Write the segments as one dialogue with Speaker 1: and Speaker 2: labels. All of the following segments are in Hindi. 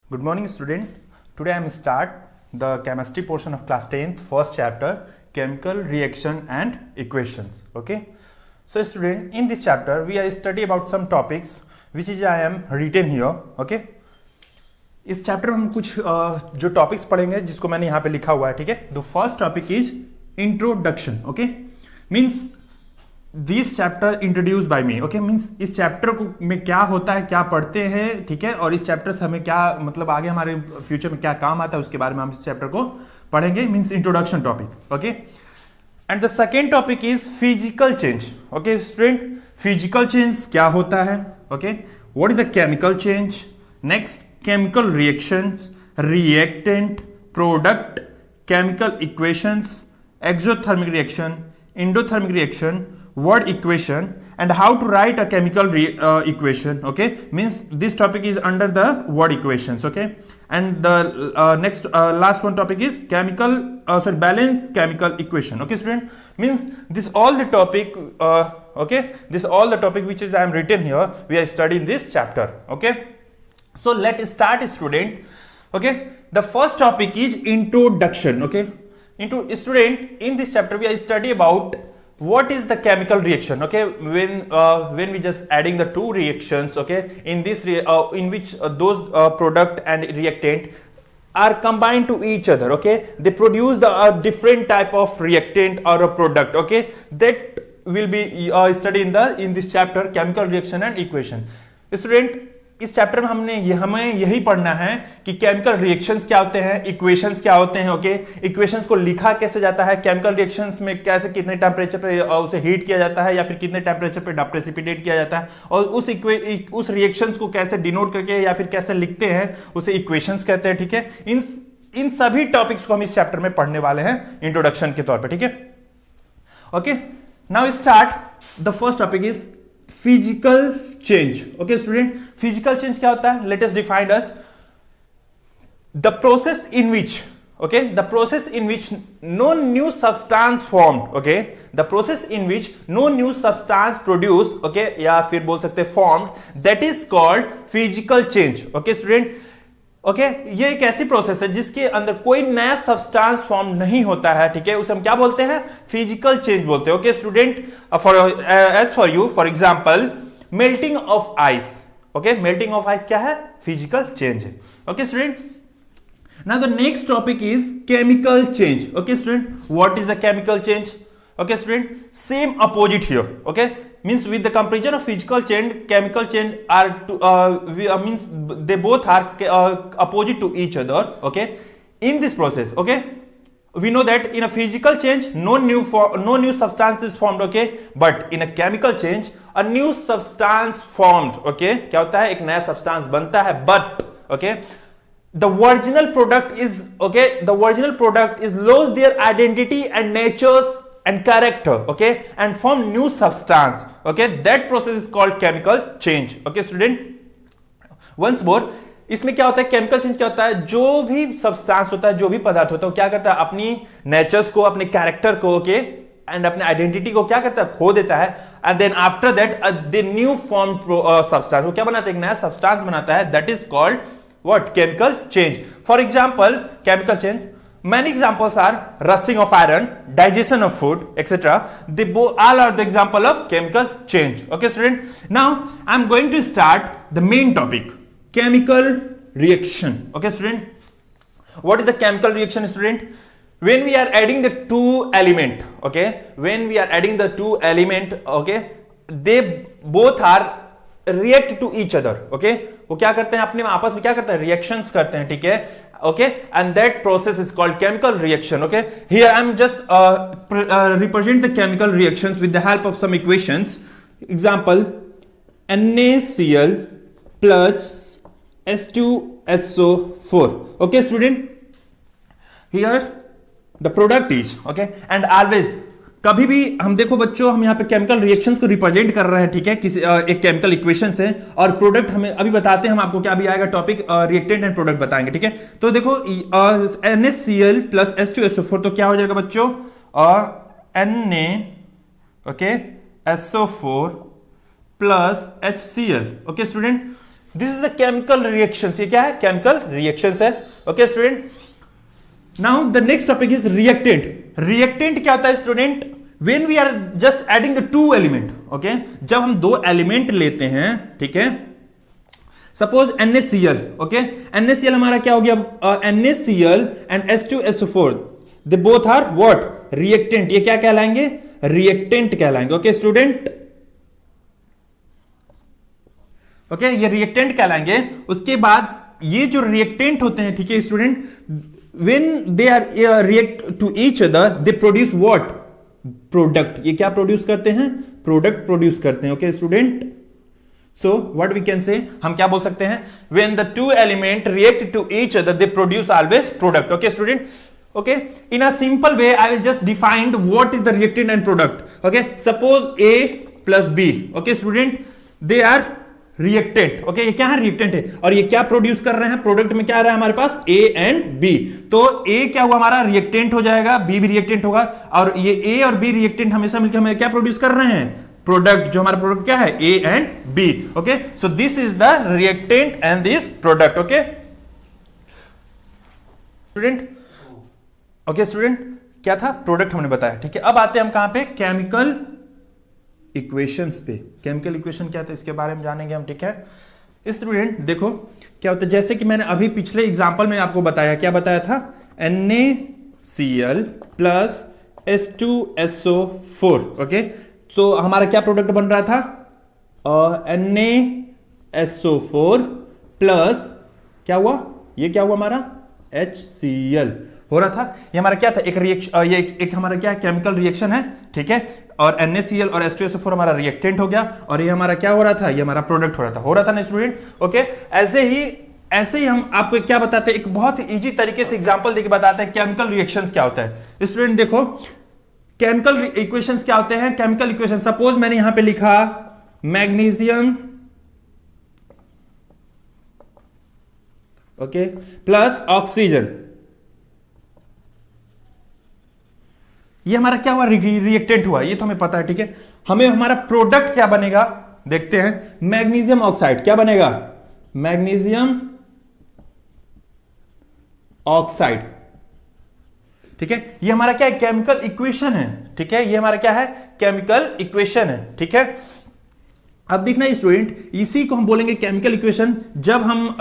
Speaker 1: Good morning, student. Today I am start the chemistry portion of class 10th, first chapter, chemical reaction and equations. Okay. So, student, in this chapter we are study about some topics which is I am written here. Okay. इस चैप्टर में हम कुछ जो टॉपिक्स पढ़ेंगे जिसको मैंने यहाँ पे लिखा हुआ है. ठीक है. The first topic is introduction. Okay. Means this chapter introduce by me. Okay. Means इस चैप्टर में क्या होता है, क्या पढ़ते हैं. ठीक है. और इस चैप्टर से हमें क्या मतलब आगे हमारे फ्यूचर में क्या काम आता है उसके बारे में हम इस चैप्टर को पढ़ेंगे. Means introduction topic. Okay. And the second topic is physical change. Okay student. Physical change क्या होता है. Okay. What is the chemical change. Next chemical reactions, reactant, product, chemical equations, exothermic reaction, endothermic reaction, word equation, and how to write a chemical equation. Okay, means this topic is under the word equations. Okay, and the next last one topic is chemical balance chemical equation. Okay student, means this all the topic okay, this all the topic which is I am written here we are studying this chapter. Okay. So let's start, student. Okay, the first topic is introduction. Okay, student, in this chapter we are study about what is the chemical reaction. Okay, when we just adding the two reactions. Okay, in this in which those product and reactant are combined to each other. Okay, they produce the different type of reactant or a product. Okay, that will be studied in this chapter, chemical reaction and equation. Student, इस चैप्टर में हमें यही पढ़ना है कि केमिकल रिएक्शंस क्या होते हैं, इक्वेशंस क्या होते हैं. ओके. इक्वेशंस को लिखा कैसे जाता है, केमिकल रिएक्शंस में कैसे कितने टेम्परेचर पे उसे हीट किया जाता है या फिर कितने टेम्परेचर पे प्रेसिपिटेट किया जाता है, और उस रिएक्शंस को कैसे डिनोट करके या फिर कैसे लिखते हैं उसे इक्वेशंस कहते हैं. ठीक है. इन सभी टॉपिक्स को हम इस चैप्टर में पढ़ने वाले हैं इंट्रोडक्शन के तौर पर. ठीक है. Okay. Now start the first topic is physical change. Okay student. Physical change क्या होता है. Let us define us the process in which. Okay. The process in which no new substance formed. Okay. The process in which no new substance produce. Okay. या फिर बोल सकते हैं formed, that is called physical change. Okay student. Okay. ये एक ऐसी प्रोसेस है जिसके अंदर कोई नया सब्सटेंस फॉर्म नहीं होता है. ठीक है. उसे हम क्या बोलते हैं, फिजिकल चेंज बोलते हैं. Okay student. As for you, for example, melting of ice. Okay. Melting of ice क्या है, फिजिकल चेंज है. Okay student. Now the next topic is chemical change. Okay student. What is the chemical change. Okay student. Same opposite here. Okay. means with the comparison of physical change, chemical change are means they both are opposite to each other. Okay. In this process, okay, we know that in a physical change no new substance is formed. Okay. But in a chemical change a new substance formed. Okay. क्या होता है, एक नया substance बनता है. But okay, the original product is lose their identity and natures and character. Okay, and form new substance. Okay, that process is called chemical change. Okay student, once more, इसमें क्या होता है, केमिकल चेंज क्या होता है, जो भी सब्सटेंस होता है, जो भी पदार्थ होता है, वो क्या करता है, अपनी नेचर्स को, अपने कैरेक्टर को, ओके, एंड अपने आइडेंटिटी को क्या करता है, खो देता है. And then after that the new form substance, वो क्या बनाता है, एक नया सब्सटेंस बनाता है. That is called what, chemical change. For example, chemical change, many examples are rusting of iron, digestion of food, etc. They all are the example of chemical change. Okay student. Now I am going to start the main topic, chemical reaction. Okay student. What is the chemical reaction student? When we are adding the two element, okay, when we are adding the two element, okay, they both are react to each other. Okay. वो क्या करते हैं, अपने आपस में क्या करते हैं, रिएक्शंस करते हैं. ठीक है. Okay, and that process is called chemical reaction. Okay, here I am just represent the chemical reactions with the help of some equations. Example, NaCl plus H2SO4. Okay student, here the product is, okay, and always कभी भी हम देखो बच्चों, हम यहाँ पे केमिकल रिएक्शंस को रिप्रेजेंट कर रहे हैं. ठीक है. किसी एक केमिकल इक्वेशन से, और प्रोडक्ट हमें अभी बताते हैं हम आपको क्या अभी आएगा टॉपिक, रिएक्टेंट एंड प्रोडक्ट बताएंगे. ठीक है. तो देखो NaCl प्लस H2SO4, तो क्या हो जाएगा बच्चों, Na, okay, SO4 plus HCl. Okay student. This is the chemical reactions. ये क्या है? केमिकल रिएक्शंस है। Okay student, now the next topic is reactant. Reactant क्या होता है student? When we are just adding the two element, okay, जब हम दो एलिमेंट लेते हैं, ठीक है, सपोज NaCl, ओके, NaCl हमारा क्या हो गया? NaCl and H2SO4, they both are what? Reactant. ये क्या कहलाएंगे? रिएक्टेंट कहलाएंगे। ओके स्टूडेंट, ओके, ये रिएक्टेंट कहलाएंगे। उसके बाद ये जो रिएक्टेंट होते हैं, ठीक है student, when they are react to each other they produce what? Product. ये क्या प्रोड्यूस करते हैं? प्रोडक्ट प्रोड्यूस करते हैं। Okay student, so what we can say, हम क्या बोल सकते हैं? when the two element react to each other they produce always product. Okay student, okay, in a simple way I will just define what is the reactant and product. Okay, suppose A plus B, okay student, they are reactant. Okay, ये क्या है? reactant है। और ये क्या प्रोड्यूस कर रहे हैं? प्रोडक्ट में क्या आ रहा है हमारे पास? A and B। तो A क्या हुआ हमारा? रिएक्टेंट हो जाएगा, B भी रिएक्टेंट होगा, और ये A और B रिएक्टेंट हमेशा मिलकर हमें क्या प्रोड्यूस कर रहे हैं? प्रोडक्ट। जो हमारा प्रोडक्ट क्या है? A and B। Okay, so this is the reactant and this product. Okay student, okay student, क्या था? प्रोडक्ट हमने बताया, ठीक है। अब आते हैं हम कहां पे? केमिकल इक्वेशंस पे। केमिकल इक्वेशन क्या था इसके बारे में जानेंगे हम, ठीक है स्टूडेंट। देखो क्या होता है, जैसे कि मैंने अभी पिछले एग्जांपल में आपको बताया, क्या बताया था? NaCl प्लस H2SO4, ओके, तो हमारा क्या प्रोडक्ट बन रहा था? NaSO4 प्लस क्या हुआ? ये क्या हुआ हमारा? HCl हो रहा था। ये हमारा क्या था? एक रिएक्शन, ये एक हमारा क्या है? केमिकल रिएक्शन है, ठीक है। और NaCl और H2SO4 हमारा रिएक्टेंट हो गया, और ये हमारा क्या हो रहा था? ये हमारा प्रोडक्ट हो रहा था ना स्टूडेंट। ओके, ऐसे ही हम आपको क्या बताते हैं? एक बहुत ही इजी तरीके से एग्जांपल देके बताते हैं केमिकल रिएक्शंस क्या होता है। स्टूडेंट देखो, केमिकल इक्वेशंस क्या होते हैं? केमिकल इक्वेशन, सपोज मैंने यहां पे लिखा मैग्नीशियम, ओके, प्लस ऑक्सीजन, ये हमारा क्या हुआ? रिएक्टेंट हुआ, ये तो हमें पता है, ठीक है। हमें हमारा प्रोडक्ट क्या बनेगा? देखते हैं। मैग्नीशियम ऑक्साइड क्या बनेगा? मैग्नीशियम ऑक्साइड, ठीक है। ये हमारा क्या है? केमिकल इक्वेशन है, ठीक है। ये हमारा क्या है? केमिकल इक्वेशन है, ठीक है। अब देखना स्टूडेंट, इसी को हम बोलेंगे केमिकल इक्वेशन जब हम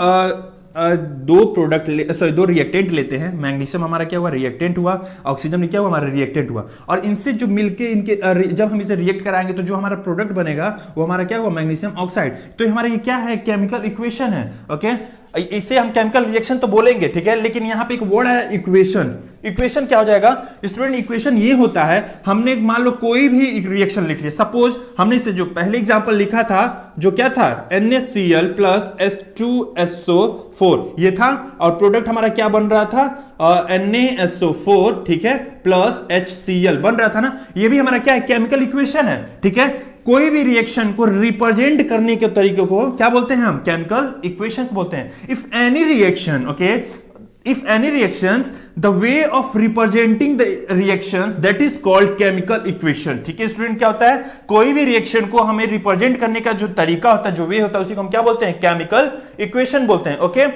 Speaker 1: दो रिएक्टेंट लेते हैं। मैग्नीशियम हमारा क्या हुआ? रिएक्टेंट हुआ। ऑक्सीजन क्या हुआ? हमारा रिएक्टेंट हुआ। और इनसे जो मिलके इनके जब हम इसे रिएक्ट कराएंगे तो जो हमारा प्रोडक्ट बनेगा वो हमारा क्या हुआ? Magnesium oxide. तो हमारा ये क्या है? केमिकल इक्वेशन है। ओके, इसे हम केमिकल रिएक्शन तो बोलेंगे, ठीक है, लेकिन यहां पे एक वर्ड है इक्वेशन। इक्वेशन क्या हो जाएगा स्टूडेंट? इक्वेशन ये होता है, हमने मान लो कोई भी रिएक्शन लिख लिया। सपोज हमने इसे जो पहले एग्जांपल लिखा था, जो क्या था? NaCl प्लस H2SO4 ये था, और प्रोडक्ट हमारा क्या बन रहा था? NaSO4, ठीक है, प्लस HCl बन रहा था ना। ये भी हमारा क्या है? केमिकल इक्वेशन है, ठीक है। कोई भी रिएक्शन को रिप्रेजेंट करने के तरीके को क्या बोलते हैं हम? केमिकल इक्वेशंस बोलते हैं। If any reaction, okay, if any reactions the way of representing the reaction that is called chemical equation। ठीक है स्टूडेंट, क्या होता है? कोई भी रिएक्शन को हमें रिप्रेजेंट करने का जो तरीका होता है, जो वे होता है, उसी को हम क्या बोलते हैं? केमिकल इक्वेशन बोलते हैं। Okay,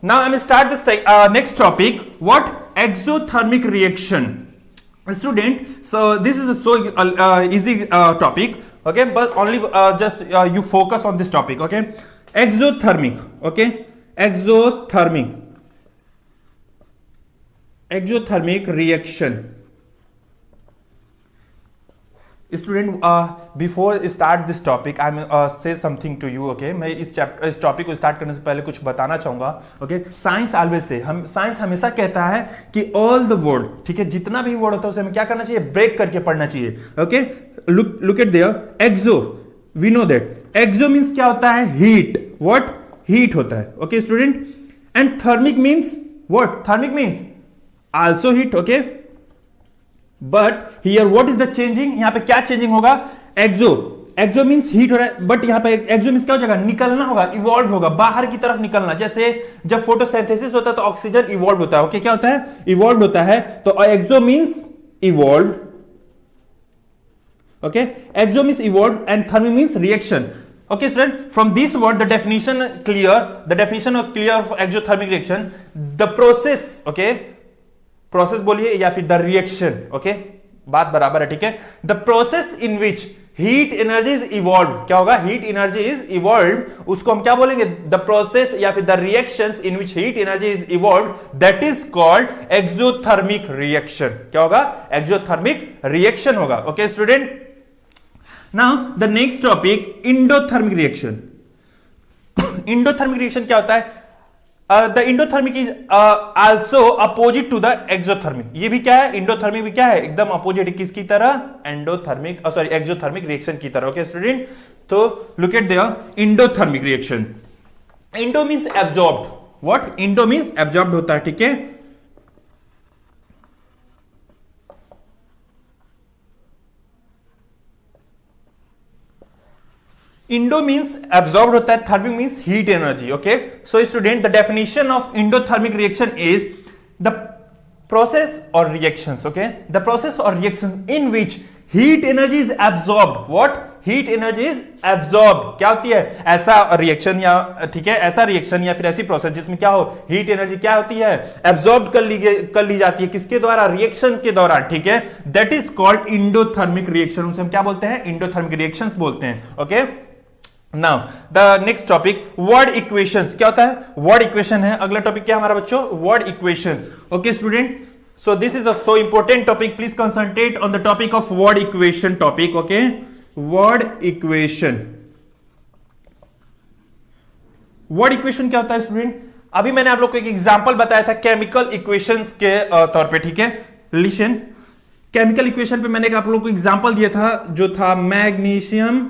Speaker 1: now I will start the next topic, what? Exothermic reaction. Student, so this is a so easy topic, okay, but only just you focus on this topic, okay. Exothermic, okay, exothermic reaction। Student, before start this topic I will say something to you, okay। मैं इस टॉपिक को स्टार्ट करने से पहले कुछ बताना चाहूंगा, okay. Science always say science हमेशा कहता है कि ऑल द वर्ड, ठीक है, जितना भी वर्ड होता है उसे हमें क्या करना चाहिए? ब्रेक करके पढ़ना चाहिए, okay. Look at there, exo, we know that exo means क्या होता है? हीट। व्हाट? हीट होता है, okay student. And thermic means what? Thermic means also heat, okay. But here what is the changing? यहां पे क्या चेंजिंग होगा? एक्सो मींस हीट हो रहा है, बट यहां पे एक्सो मींस क्या हो जाएगा? निकलना होगा, इवॉल्व होगा, बाहर की तरफ निकलना। जैसे जब फोटोसिंथेसिस होता है तो ऑक्सीजन इवॉल्व होता है, ओके। क्या होता है? इवॉल्व होता है। तो exo means evolve, okay. Exo means evolve and thermic means reaction. Okay, student, from this word, the definition of clear of exothermic reaction, the process, okay, process बोलिए या फिर the reaction, okay, बात बराबर है, ठीक है. The process in which heat energy is evolved, क्या होगा? Heat energy is evolved, उसको हम क्या बोलेंगे? The process या फिर the reactions in which heat energy is evolved, that is called exothermic reaction. क्या होगा? Exothermic reaction होगा. Okay, student. Now the next topic, endothermic reaction. Endothermic reaction क्या होता है? The endothermic is also opposite to the exothermic. ये भी क्या है? Endothermic भी क्या है? एकदम opposite किसकी तरह? Exothermic reaction की तरह. Okay, student. तो look at there, endothermic reaction. Endo means absorbed. What? Endo means absorbed होता है, ठीक है. Indo means absorbed होता है, thermic means heat energy. Okay, so student, the definition of endothermic reaction is the process or reactions. Okay, the process or reactions in which heat energy is absorbed. What? Heat energy is absorbed. क्या होती है? ऐसा रिएक्शन या ठीक है, ऐसा रिएक्शन या फिर ऐसी प्रोसेस जिसमें क्या हो, हीट एनर्जी क्या होती है? एब्जॉर्ब कर ली जाती है. किसके द्वारा? रिएक्शन के दौरान, ठीक है. That is called endothermic reaction. उसे हम क्या बोलते हैं? इंडोथर्मिक रिएक्शंस बोलते हैं. Okay, now the next topic, word equations. क्या होता है? वर्ड इक्वेशन है. अगला टॉपिक क्या हमारा बच्चों? Word equation. Okay student, so this is a so important topic. Please concentrate on the topic of word equation topic. Okay, word equation. Word equation क्या होता है स्टूडेंट? अभी मैंने आप लोग को एक एग्जांपल बताया था केमिकल इक्वेशंस के तौर पे, ठीक है. लिसन, केमिकल इक्वेशन पे मैंने आप लोग को एग्जांपल दिया था जो था magnesium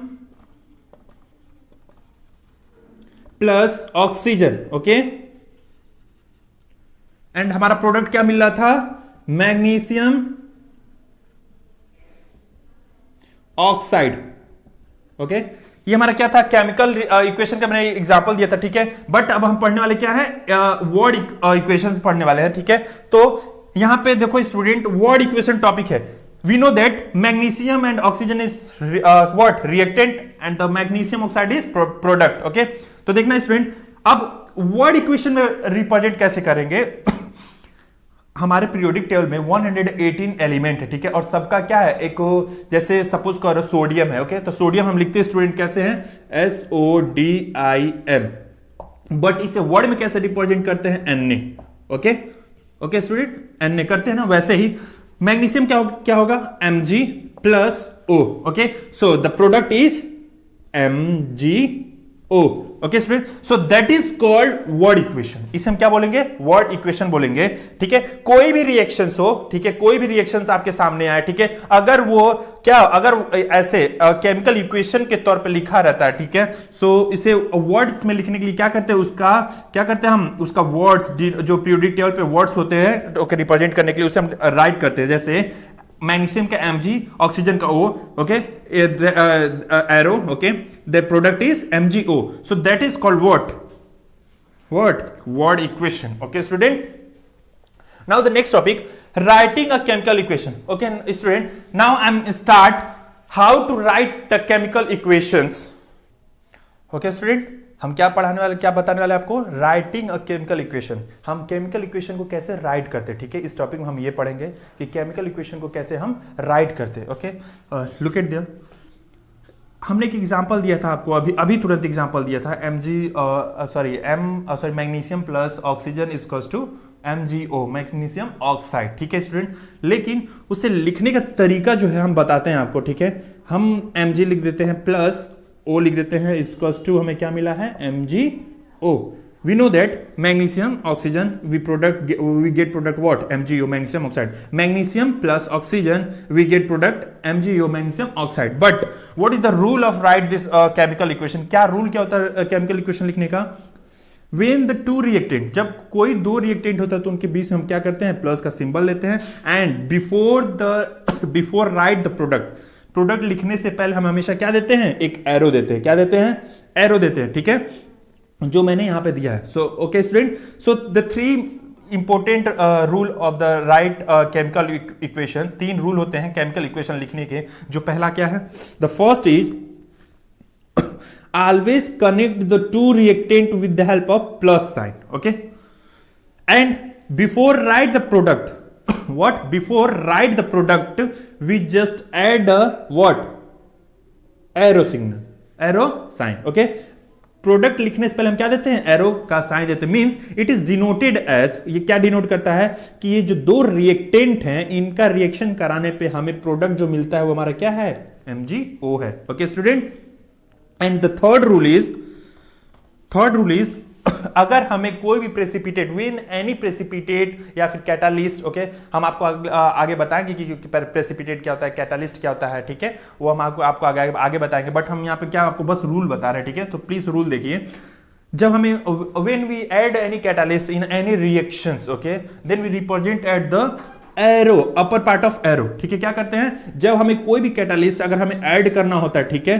Speaker 1: plus oxygen. Okay, and हमारा प्रोडक्ट क्या मिल रहा था? Magnesium oxide. ओके, ये हमारा क्या था? केमिकल इक्वेशन का मैंने एग्जांपल दिया था, ठीक है. बट अब हम पढ़ने वाले क्या है? वर्ड इक्वेशंस पढ़ने वाले हैं, ठीक है. तो यहां पे देखो स्टूडेंट, वर्ड इक्वेशन टॉपिक है. We know that magnesium and oxygen is what? Reactant, and the magnesium oxide is product. Okay, तो देखना स्टूडेंट, अब वर्ड इक्वेशन में रिप्रेजेंट कैसे करेंगे? हमारे पीरियोडिक टेबल में 118 एलिमेंट है, ठीक है. और सबका क्या है? एक जैसे सपोज करो सोडियम है. ओके, तो सोडियम हम लिखते हैं स्टूडेंट कैसे हैं? SODIM. बट इसे वर्ड में कैसे रिप्रेजेंट करते हैं? Na. Okay, okay student, Na करते हैं ना. वैसे ही मैग्नीशियम क्या होगा? Mg plus O. Okay, so the product is MgO. Okay student, so that is called word equation. इसे हम क्या बोलेंगे? वर्ड इक्वेशन बोलेंगे, ठीक है. कोई भी रिएक्शंस हो, ठीक है, कोई भी रिएक्शंस आपके सामने आए, ठीक है, अगर वो क्या, अगर ऐसे केमिकल इक्वेशन के तौर पे लिखा रहता है, ठीक है, सो इसे वर्ड्स में लिखने के लिए क्या करते हैं? उसका क्या करते हैं हम? उसका वर्ड्स जो पीरियोडिक टेबल पे वर्ड्स होते हैं, ओके, रिप्रेजेंट करने के लिए उसे हम राइट करते हैं. जैसे मैग्नीशियम का Mg, ऑक्सीजन का O. Okay, arrow. Okay, the product is MgO. So that is called what? Word equation. Okay student, now the next topic, writing a chemical equation. Okay student, now I am start how to write the chemical equations. Okay student, हम क्या पढ़ाने वाले, क्या बताने वाले आपको? Writing a chemical equation. हम केमिकल इक्वेशन को कैसे राइट करते हैं, ठीक है. इस टॉपिक में हम ये पढ़ेंगे कि केमिकल इक्वेशन को कैसे हम राइट करते हैं. Okay, look at there. हमने एक एग्जांपल दिया था आपको, अभी तुरंत एग्जांपल दिया था. Magnesium plus oxygen equals to MgO, magnesium oxide, ठीक है स्टूडेंट. लेकिन उसे लिखने का तरीका जो है हम बताते हैं आपको, ठीक है. हम Mg लिख देते हैं प्लस O लिख देते हैं, इक्वल्स टू हमें क्या मिला है? MgO. We know that magnesium, oxygen, we get product what? MgO, magnesium oxide. Magnesium plus oxygen, we get product MgO, magnesium oxide. But what is the rule of write this chemical equation? क्या रूल क्या होता है केमिकल इक्वेशन लिखने का? When the two reactant, जब कोई दो रिएक्टेंट होता है तो उनके बीच में हम क्या करते हैं? प्लस का सिंबल लेते हैं. And before right the product लिखने से पहले हम हमेशा क्या देते हैं? एक एरो देते हैं. क्या देते हैं? एरो देते हैं, ठीक है, जो मैंने यहां पे दिया है. So okay student, so the three important rule of the right chemical equation. 3 rule होते हैं केमिकल इक्वेशन लिखने के. जो पहला क्या है? The first is always connect the two reactant with the help of plus sign. Okay, and before write the product what before write the product we just add a what arrow signal, arrow sign. Okay, product लिखने से पहले हम क्या देते हैं, एरो का साइन देते हैं. Means it is denoted as, ये क्या डिनोट करता है कि ये जो दो रिएक्टेंट हैं इनका रिएक्शन कराने पे हमें प्रोडक्ट जो मिलता है वो हमारा क्या है, MgO है. Okay student, and the third rule is अगर हमें कोई भी प्रेसिपिटेट विन एनी प्रेसिपिटेट या फिर कैटालिस्ट, ओके, हम आपको आगे बताएंगे कि प्रेसिपिटेट क्या होता है, कैटालिस्ट क्या होता है, ठीक है, वो हम आपको आगे बताएंगे. बट हम यहाँ पे क्या आपको बस रूल बता रहे हैं, ठीक है. तो प्लीज रूल देखिए, जब हमें when we add any catalyst in any reactions, okay, then we represent at the arrow, upper part of arrow. ठीक है, क्या करते हैं, जब हमें कोई भी कैटालिस्ट अगर हमें ऐड करना होता है, ठीक है,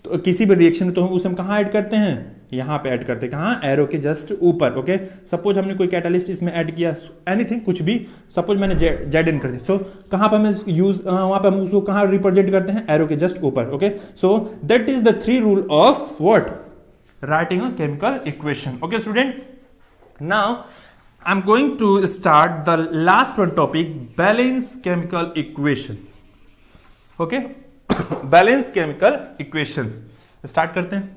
Speaker 1: तो किसी भी रिएक्शन में, तो हम उसे कहां ऐड करते हैं, यहां पे ऐड करते हैं. कहां, एरो के जस्ट ऊपर. ओके, सपोज हमने कोई कैटालिस्ट इसमें ऐड किया, एनीथिंग, कुछ भी, सपोज मैंने Zn कर दिया. सो कहां पर हमें यूज, वहां पे हम उसको कहां रिप्रेजेंट करते हैं, एरो के जस्ट ऊपर. Okay, so that is the 3 rule of what, writing a chemical equation. Okay student, now I am going to start the last one topic, balance chemical equation. Okay, balance chemical equations start करते हैं.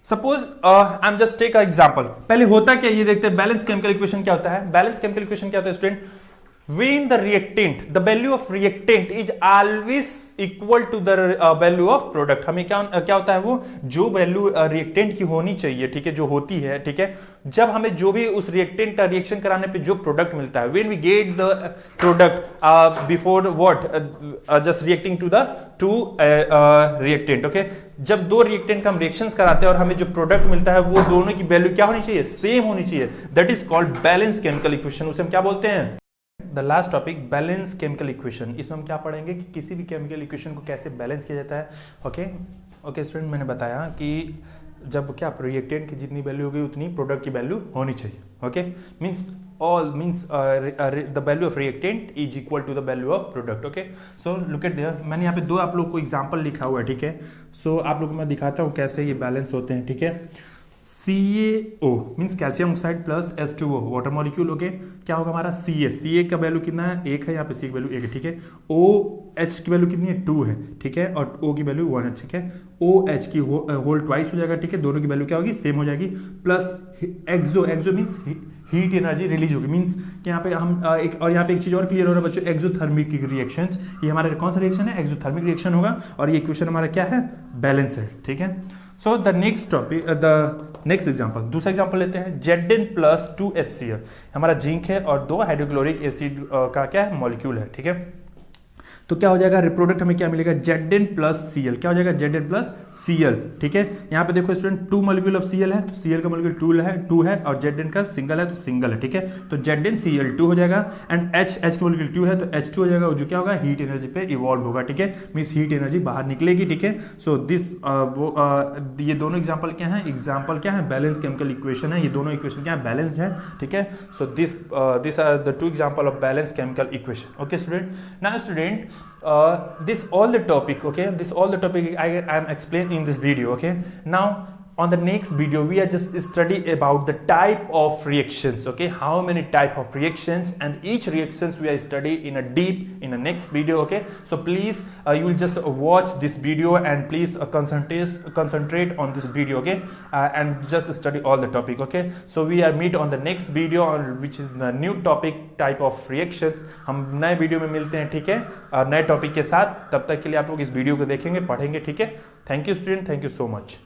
Speaker 1: Suppose I am just take a example. पहले होता क्या, ये देखते हैं बैलेंस केमिकल इक्वेशन क्या होता है. बैलेंस केमिकल इक्वेशन क्या होता है student, when the reactant, the value of reactant is always equal to the value of product. हमें क्या होता है, वो जो वैल्यू रिएक्टेंट की होनी चाहिए, ठीक है, जो होती है, ठीक है, जब हमें जो भी उस रिएक्टेंट का रिएक्शन कराने पे जो प्रोडक्ट मिलता है, when we get the product before what just reacting to the two reactant. okay, जब दो रिएक्टेंट का हम रिएक्शंस कराते हैं और हमें जो प्रोडक्ट मिलता है वो दोनों की वैल्यू क्या होनी चाहिए, सेम होनी चाहिए. That is called balance chemical equation. उसे हम क्या बोलते हैं, the last topic, balance chemical equation. इसमें हम क्या पढ़ेंगे कि किसी भी केमिकल इक्वेशन को कैसे बैलेंस किया जाता है. ओके स्टूडेंट, मैंने बताया कि जब क्या रिएक्टेंट की जितनी वैल्यू होगी उतनी प्रोडक्ट की वैल्यू होनी चाहिए. Okay, means the value of reactant is equal to the value of product. Okay, so look at there, मैंने यहाँ पे दो आप लोग को एग्जांपल लिखा हुआ है, ठीक है. सो आप लोग को मैं दिखाता हूँ कैसे ये बैलेंस होते हैं. ठीक है, CaO means calcium oxide plus H2O water molecule. Okay, क्या होगा हमारा Ca का वैल्यू कितना है, 1 है, यहाँ पे C की वैल्यू 1 है. ठीक है, OH की वैल्यू कितनी है, 2 है. ठीक है, और O की वैल्यू 1 है. ठीक है, OH की होल ट्वाइस हो जाएगा. ठीक है, दोनों की वैल्यू क्या होगी, सेम हो जाएगी. प्लस एक्सो मीन्स हीट एनर्जी रिलीज होगी. मीन्स कि यहाँ पे हम और यहाँ पे एक चीज और क्लियर हो रहा है बच्चों, एक्सोथर्मिक रिएक्शंस. ये हमारा कौन सा रिएक्शन है, एक्सोथर्मिक रिएक्शन होगा. और ये इक्वेशन हमारा क्या है, बैलेंस है. ठीक है, so the next topic, the next example, दूसरा एग्जांपल लेते हैं. Zn प्लस 2HCl हमारा जिंक है और 2 हाइड्रोक्लोरिक एसिड का क्या है, मॉलिक्यूल है. ठीक है, तो क्या हो जाएगा, रिप्रोडक्ट हमें क्या मिलेगा, Zn प्लस Cl. क्या हो जाएगा, Zn प्लस Cl. ठीक है, यहाँ पे देखो स्टूडेंट, 2 मॉलिक्यूल ऑफ Cl है, तो Cl का मॉलिक्यूल 2 है और Zn का सिंगल है तो सिंगल है. ठीक है, तो ZnCl2 हो जाएगा. एंड H का मॉलिक्यूल 2 है तो H2 हो जाएगा, जो क्या होगा, हीट एनर्जी पे इवॉल्व होगा. ठीक है, मींस हीट एनर्जी बाहर निकलेगी. ठीक है, सो दिस ये दोनों एग्जाम्पल क्या है, एग्जाम्पल क्या है, बैलेंस केमिकल इक्वेशन है. ये दोनों इक्वेशन क्या है, बैलेंस्ड है. ठीक है, so this are the 2 example of balance chemical equation. Okay student, now student, this all the topic, okay, this all the topic I am explaining in this video. Okay, now on the next video we are just study about the type of reactions. Okay, how many type of reactions, and each reactions we are study in a deep in the next video. Okay, so please you will just watch this video and please concentrate on this video. Okay, and just study all the topic. Okay, so we are meet on the next video on which is the new topic, type of reactions. हम नए वीडियो में मिलते हैं. ठीक है, नए टॉपिक के साथ. तब तक के लिए आप लोग इस वीडियो को देखेंगे, पढ़ेंगे. ठीक है, thank you student, thank you so much.